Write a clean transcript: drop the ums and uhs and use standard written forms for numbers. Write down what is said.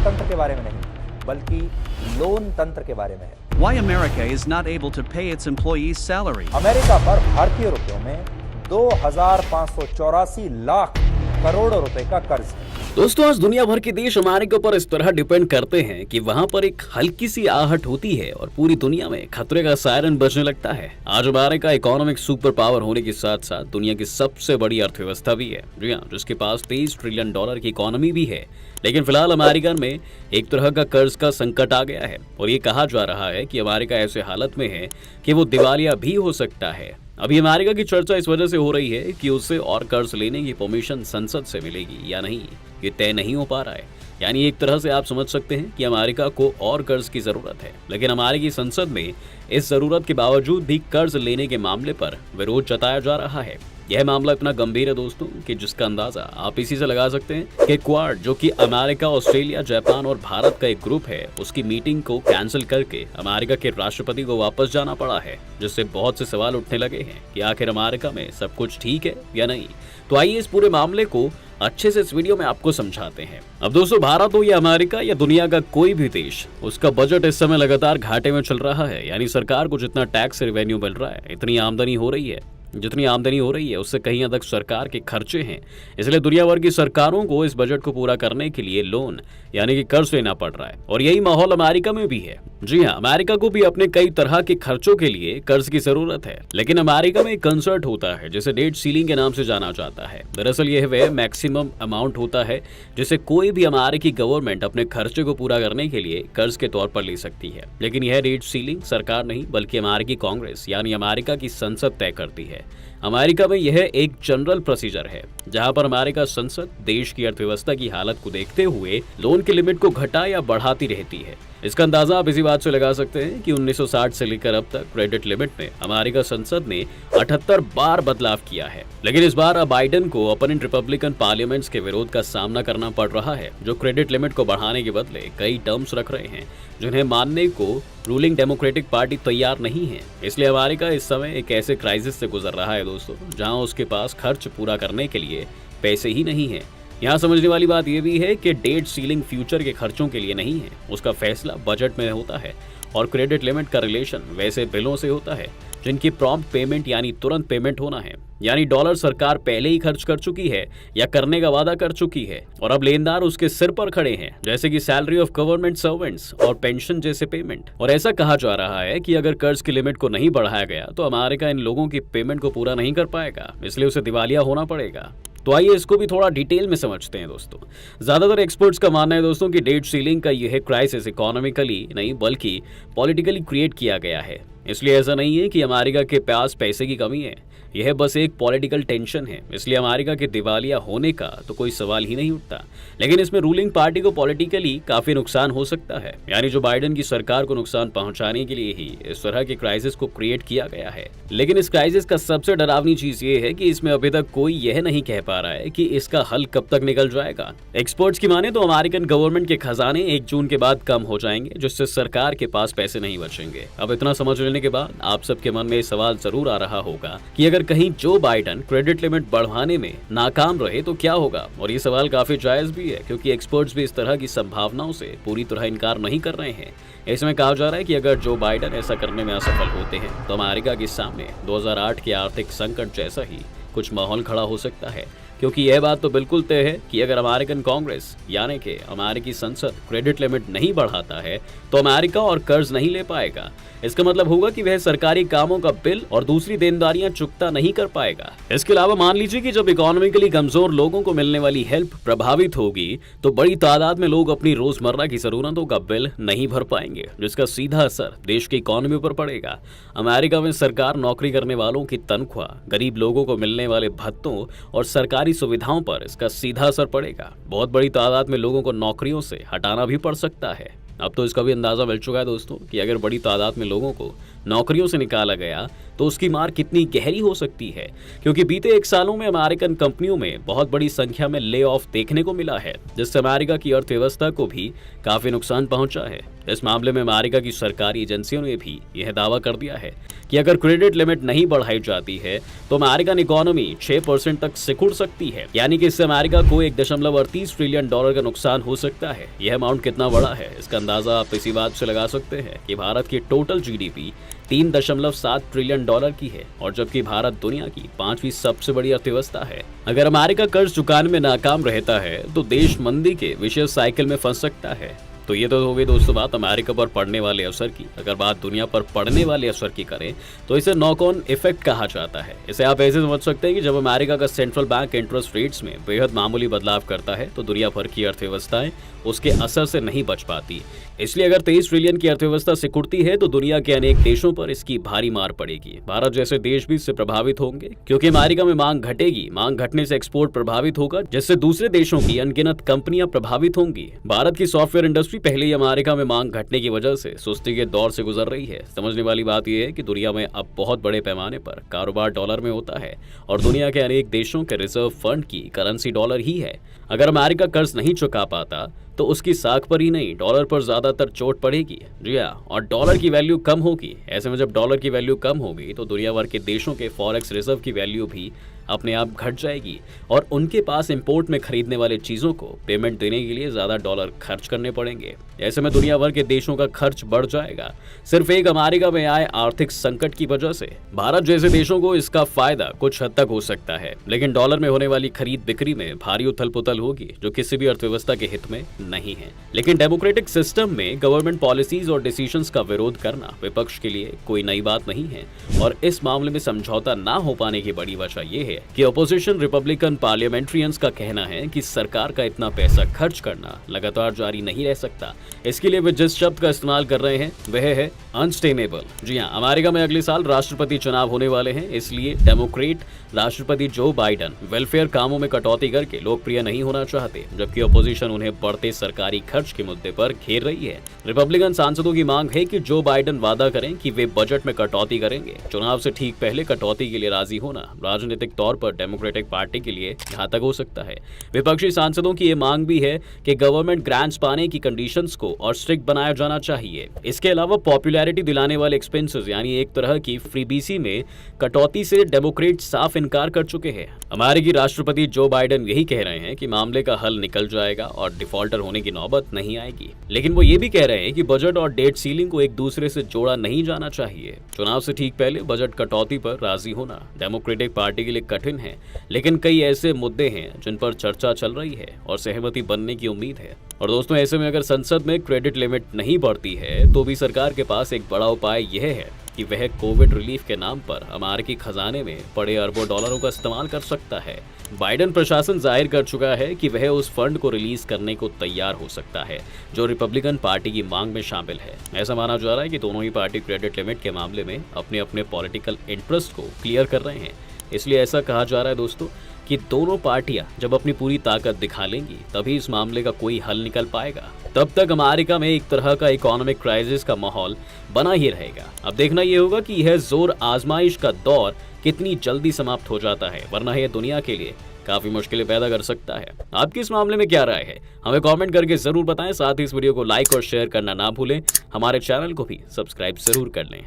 तंत्र के बारे में नहीं, बल्कि लोन तंत्र के बारे में है। Why America is not able to pay its employees' salary? America पर भारतीय रुपयों में 2,584 लाख करोड़ रुपए का कर्ज है। दोस्तों, आज दुनिया भर के देश अमेरिका पर इस तरह डिपेंड करते हैं कि वहां पर एक हल्की सी आहट होती है और पूरी दुनिया में खतरे का सायरन बजने लगता है। आज अमेरिका इकोनॉमिक सुपर पावर होने के साथ साथ दुनिया की सबसे बड़ी अर्थव्यवस्था भी है, जी हाँ, जिसके पास $23 ट्रिलियन की इकोनॉमी भी है। लेकिन फिलहाल अमेरिका में एक तरह का कर्ज का संकट आ गया है और ये कहा जा रहा है कि अमेरिका ऐसे हालत में है कि वो दिवालिया भी हो सकता है। अभी अमेरिका की चर्चा इस वजह से हो रही है कि उसे और कर्ज लेने की परमिशन संसद से मिलेगी या नहीं, ये तय नहीं हो पा रहा है। यानी एक तरह से आप समझ सकते हैं कि अमेरिका को और कर्ज की जरूरत है, लेकिन अमेरिकी संसद में इस जरूरत के बावजूद भी कर्ज लेने के मामले पर विरोध जताया जा रहा है। यह मामला इतना गंभीर है दोस्तों कि जिसका अंदाजा आप इसी से लगा सकते हैं कि क्वाड, जो कि अमेरिका, ऑस्ट्रेलिया, जापान और भारत का एक ग्रुप है, उसकी मीटिंग को कैंसिल करके अमेरिका के राष्ट्रपति को वापस जाना पड़ा है, जिससे बहुत से सवाल उठने लगे हैं कि आखिर अमेरिका में सब कुछ ठीक है या नहीं। तो आइए इस पूरे मामले को अच्छे से इस वीडियो में आपको समझाते हैं। अब दोस्तों, भारत हो या अमेरिका या दुनिया का कोई भी देश, उसका बजट इस समय लगातार घाटे में चल रहा है। यानी सरकार को जितना टैक्स रेवेन्यू मिल रहा है, इतनी आमदनी हो रही है, जितनी आमदनी हो रही है उससे कहीं अधिक सरकार के खर्चे हैं। इसलिए दुनिया भर की सरकारों को इस बजट को पूरा करने के लिए लोन यानी कि कर्ज लेना पड़ रहा है और यही माहौल अमेरिका में भी है। जी हाँ, अमेरिका को भी अपने कई तरह के खर्चों के लिए कर्ज की जरूरत है। लेकिन अमेरिका में एक कंसर्ट होता है जिसे डेट सीलिंग के नाम से जाना जाता है। दरअसल यह वह मैक्सिमम अमाउंट होता है जिसे कोई भी अमेरिकी गवर्नमेंट अपने खर्चे को पूरा करने के लिए कर्ज के तौर पर ले सकती है। लेकिन यह डेट सीलिंग सरकार नहीं बल्कि अमेरिकी कांग्रेस यानी अमेरिका की संसद तय करती है। अमेरिका में यह एक जनरल प्रोसीजर है जहां पर अमेरिका संसद देश की अर्थव्यवस्था की हालत को देखते हुए लोन की लिमिट को घटा या बढ़ाती रहती है। इसका अंदाजा आप इसी बात से लगा सकते हैं कि 1960 से लेकर अब तक क्रेडिट लिमिट में अमेरिका संसद ने 78 बार बदलाव किया है। लेकिन इस बार अब बाइडेन को अपोनेंट रिपब्लिकन पार्लियामेंट्स के विरोध का सामना करना पड़ रहा है, जो क्रेडिट लिमिट को बढ़ाने के बदले कई टर्म्स रख रहे हैं जिन्हें मानने को रूलिंग डेमोक्रेटिक पार्टी तैयार नहीं है। इसलिए अमेरिका इस समय एक ऐसे क्राइसिस से गुजर रहा है दोस्तों, जहां उसके पास खर्च पूरा करने के लिए पैसे ही नहीं है। यहाँ समझने वाली बात यह भी है कि डेट सीलिंग फ्यूचर के खर्चों के लिए नहीं है, उसका फैसला बजट में होता है और क्रेडिट लिमिट का रिलेशन वैसे बिलों से होता है जिनकी प्रॉम्प्ट पेमेंट यानी तुरंत पेमेंट होना है। यानी डॉलर सरकार पहले ही खर्च कर चुकी है या करने का वादा कर चुकी है और अब लेनदार उसके सिर पर खड़े हैं, जैसे कि सैलरी ऑफ गवर्नमेंट सर्वेंट्स और पेंशन जैसे पेमेंट। और ऐसा कहा जा रहा है कि अगर कर्ज की लिमिट को नहीं बढ़ाया गया तो अमेरिका इन लोगों की पेमेंट को पूरा नहीं कर पाएगा, इसलिए उसे दिवालिया होना पड़ेगा। तो आइए इसको भी थोड़ा डिटेल में समझते हैं दोस्तों। ज्यादातर एक्सपर्ट्स का मानना है दोस्तों कि डेट सीलिंग का यह क्राइसिस इकोनॉमिकली नहीं बल्कि पॉलिटिकली क्रिएट किया गया है। इसलिए ऐसा नहीं है कि अमेरिका के पास पैसे की कमी है, यह बस एक पॉलिटिकल टेंशन है। इसलिए अमेरिका के दिवालिया होने का तो कोई सवाल ही नहीं उठता। लेकिन इसमें रूलिंग पार्टी को पॉलिटिकली काफी नुकसान हो सकता है। यानी जो बाइडेन की सरकार को नुकसान पहुंचाने के लिए ही इस तरह के क्राइसिस को क्रिएट किया गया है। लेकिन इस क्राइसिस का सबसे डरावनी चीज ये है कि इसमें अभी तक कोई यह नहीं कह पा रहा है कि इसका हल कब तक निकल जाएगा। एक्सपर्ट्स की माने तो अमेरिकन गवर्नमेंट के खजाने 1 जून के बाद कम हो जाएंगे, जिससे सरकार के पास पैसे नहीं बचेंगे। अब इतना समझ लेने के बाद आप सबके मन में सवाल जरूर आ रहा होगा कि अगर कहीं जो बाइडेन क्रेडिट लिमिट बढ़ाने में नाकाम रहे तो क्या होगा। और ये सवाल काफी जायज भी है, क्योंकि एक्सपर्ट्स भी इस तरह की संभावनाओं से पूरी तरह इनकार नहीं कर रहे हैं। इसमें कहा जा रहा है कि अगर जो बाइडेन ऐसा करने में असफल होते हैं तो अमेरिका के सामने 2008 के आर्थिक संकट जैसा ही कुछ माहौल खड़ा हो सकता है। क्योंकि यह बात तो बिल्कुल तय है कि अगर अमेरिकन कांग्रेस यानी कि अमेरिकी संसद क्रेडिट लिमिट नहीं बढ़ाता है तो अमेरिका और कर्ज नहीं ले पाएगा। इसका मतलब होगा कि वह सरकारी कामों का बिल और दूसरी देनदारियां चुकता नहीं कर पाएगा। इसके अलावा मान लीजिए कि जब इकोनॉमिकली कमजोर लोगों को मिलने वाली हेल्प प्रभावित होगी तो बड़ी तादाद में लोग अपनी रोजमर्रा की जरूरतों का बिल नहीं भर पाएंगे, जिसका सीधा असर देश की इकोनॉमी पर पड़ेगा। अमेरिका में सरकार नौकरी करने वालों की तनख्वाह, गरीब लोगों को मिलने वाले भत्तों और सरकारी सुविधाओं पर इसका सीधा असर पड़ेगा। बहुत बड़ी तादाद में लोगों को नौकरियों से हटाना भी पड़ सकता है। अब तो इसका भी अंदाजा मिल चुका है दोस्तों कि अगर बड़ी तादाद में लोगों को नौकरियों से निकाला गया तो उसकी मार कितनी गहरी हो सकती है, क्योंकि बीते 1 सालों में अमेरिकन कंपनियों में बहुत बड़ी संख्या में ले ऑफ देखने को मिला है, जिससे अमेरिका की अर्थव्यवस्था को भी काफी नुकसान पहुंचा है। इस मामले में अमेरिका की सरकारी एजेंसियों ने भी यह दावा कर दिया है कि अगर क्रेडिट लिमिट नहीं बढ़ाई जाती है तो अमेरिकन इकोनॉमी 6% तक सिकुड़ सकती है, यानी कि इससे अमेरिका को 1.38 ट्रिलियन डॉलर का नुकसान हो सकता है। यह अमाउंट कितना बड़ा है इसका अंदाजा आप इसी बात से लगा सकते हैं कि भारत की टोटल जीडीपी 3.7 ट्रिलियन डॉलर की है, और जबकि भारत दुनिया की 5वीं सबसे बड़ी अर्थव्यवस्था है। अगर अमेरिका कर्ज चुकाने में नाकाम रहता है तो देश मंदी के विशेष साइकिल में फंस सकता है। तो ये तो हो गई दोस्तों बात अमेरिका पर पड़ने वाले असर की। अगर बात दुनिया पर पड़ने वाले असर की करें तो इसे नॉक ऑन इफेक्ट कहा जाता है। इसे आप ऐसे समझ सकते हैं कि जब अमेरिका का सेंट्रल बैंक इंटरेस्ट रेट्स में बेहद मामूली बदलाव करता है तो दुनिया भर की अर्थव्यवस्थाएं उसके असर से नहीं बच पाती। इसलिए अगर 23 ट्रिलियन की अर्थव्यवस्था सिकुड़ती है तो दुनिया के अनेक देशों पर इसकी भारी मार पड़ेगी। भारत जैसे देश भी इससे प्रभावित होंगे, क्योंकि अमेरिका में मांग घटेगी। मांग घटने से एक्सपोर्ट प्रभावित होगा, जिससे दूसरे देशों की अनगिनत कंपनियां प्रभावित होंगी। भारत की सॉफ्टवेयर इंडस्ट्री पहले ही अमेरिका में मांग घटने की वजह से सुस्ती के दौर से गुजर रही है। समझने वाली बात यह है कि दुनिया में अब बहुत बड़े पैमाने पर कारोबार डॉलर में होता है और दुनिया के अनेक देशों के रिजर्व फंड की करेंसी डॉलर ही है। अगर अमेरिका कर्ज नहीं चुका पाता तो उसकी साख पर ही नहीं डॉलर पर ज्यादातर चोट पड़ेगी। जी हाँ, और डॉलर की वैल्यू कम होगी। ऐसे में जब डॉलर की वैल्यू कम होगी तो दुनिया भर के देशों के फॉरेक्स रिजर्व की वैल्यू भी अपने आप घट जाएगी और उनके पास इंपोर्ट में खरीदने वाले चीजों को पेमेंट देने के लिए ज्यादा डॉलर खर्च करने पड़ेंगे। ऐसे में दुनिया भर के देशों का खर्च बढ़ जाएगा, सिर्फ एक अमेरिका में आए आर्थिक संकट की वजह से। भारत जैसे देशों को इसका फायदा कुछ हद तक हो सकता है, लेकिन डॉलर में होने वाली खरीद बिक्री में भारी उथल पुथल होगी, जो किसी भी अर्थव्यवस्था के हित में नहीं है। लेकिन डेमोक्रेटिक सिस्टम में गवर्नमेंट पॉलिसीज और डिसीजंस का विरोध करना विपक्ष के लिए कोई नई बात नहीं है, और इस मामले में समझौता ना हो पाने की बड़ी वजह यह है कि अपोजिशन रिपब्लिकन पार्लियामेंट्रियंस का कहना है कि सरकार का इतना पैसा खर्च करना लगातार जारी नहीं रह सकता। इसके लिए वे जिस शब्द का इस्तेमाल कर रहे हैं वह है अनस्टेनेबल। जी हाँ, अमेरिका में अगले साल राष्ट्रपति चुनाव होने वाले हैं, इसलिए डेमोक्रेट राष्ट्रपति जो बाइडन वेलफेयर कामों में कटौती करके लोकप्रिय नहीं होना चाहते, जबकि अपोजिशन उन्हें बढ़ते सरकारी खर्च के मुद्दे पर घेर रही है। रिपब्लिकन सांसदों की मांग है कि जो बाइडन वादा करें कि वे बजट में कटौती करेंगे। चुनाव से ठीक पहले कटौती के लिए राजी होना राजनीतिक तौर पर डेमोक्रेटिक पार्टी के लिए घातक हो सकता है। विपक्षी सांसदों की ये मांग भी है कि गवर्नमेंट ग्रांट्स पाने की कंडीशंस को और स्ट्रिक्ट बनाया जाना चाहिए। इसके अलावा पॉपुलैरिटी दिलाने वाले एक्सपेंसेस यानी एक तरह की फ्रीबीसी में कटौती से डेमोक्रेट साफ इनकार कर चुके हैं। अमेरिकी राष्ट्रपति जो बाइडन यही कह रहे हैं कि मामले का हल निकल जाएगा और डिफॉल्टर होने की नौबत नहीं आएगी, लेकिन वो ये भी कह रहे हैं कि बजट और डेट सीलिंग को एक दूसरे से जोड़ा नहीं जाना चाहिए। चुनाव से ठीक पहले बजट कटौती पर राजी होना डेमोक्रेटिक पार्टी के लिए कठिन है, लेकिन कई ऐसे मुद्दे हैं जिन पर चर्चा चल रही है और सहमति बनने की उम्मीद है। और दोस्तों, ऐसे में अगर संसद में क्रेडिट लिमिट नहीं बढ़ती है तो भी सरकार के पास एक बड़ा उपाय यह है कि वह कोविड रिलीफ के नाम पर अमेरिकी खजाने में पड़े अरबों डॉलरों का इस्तेमाल कर सकता है। बाइडन प्रशासन जाहिर कर चुका है कि वह उस फंड को रिलीज करने को तैयार हो सकता है जो रिपब्लिकन पार्टी की मांग में शामिल है। ऐसा माना जा रहा है कि दोनों ही पार्टी क्रेडिट लिमिट के मामले में अपने अपने पॉलिटिकल इंटरेस्ट को क्लियर कर रहे हैं। इसलिए ऐसा कहा जा रहा है दोस्तों कि दोनों पार्टियां जब अपनी पूरी ताकत दिखा लेंगी तभी इस मामले का कोई हल निकल पाएगा। तब तक अमेरिका में एक तरह का इकोनॉमिक क्राइसिस का माहौल बना ही रहेगा। अब देखना यह होगा कि यह जोर आजमाइश का दौर कितनी जल्दी समाप्त हो जाता है, वरना यह दुनिया के लिए काफी मुश्किलें पैदा कर सकता है। आपकी इस मामले में क्या राय है, हमें कमेंट करके जरूर बताएं। साथ ही इस वीडियो को लाइक और शेयर करना ना भूलें। हमारे चैनल को भी सब्सक्राइब जरूर कर लें।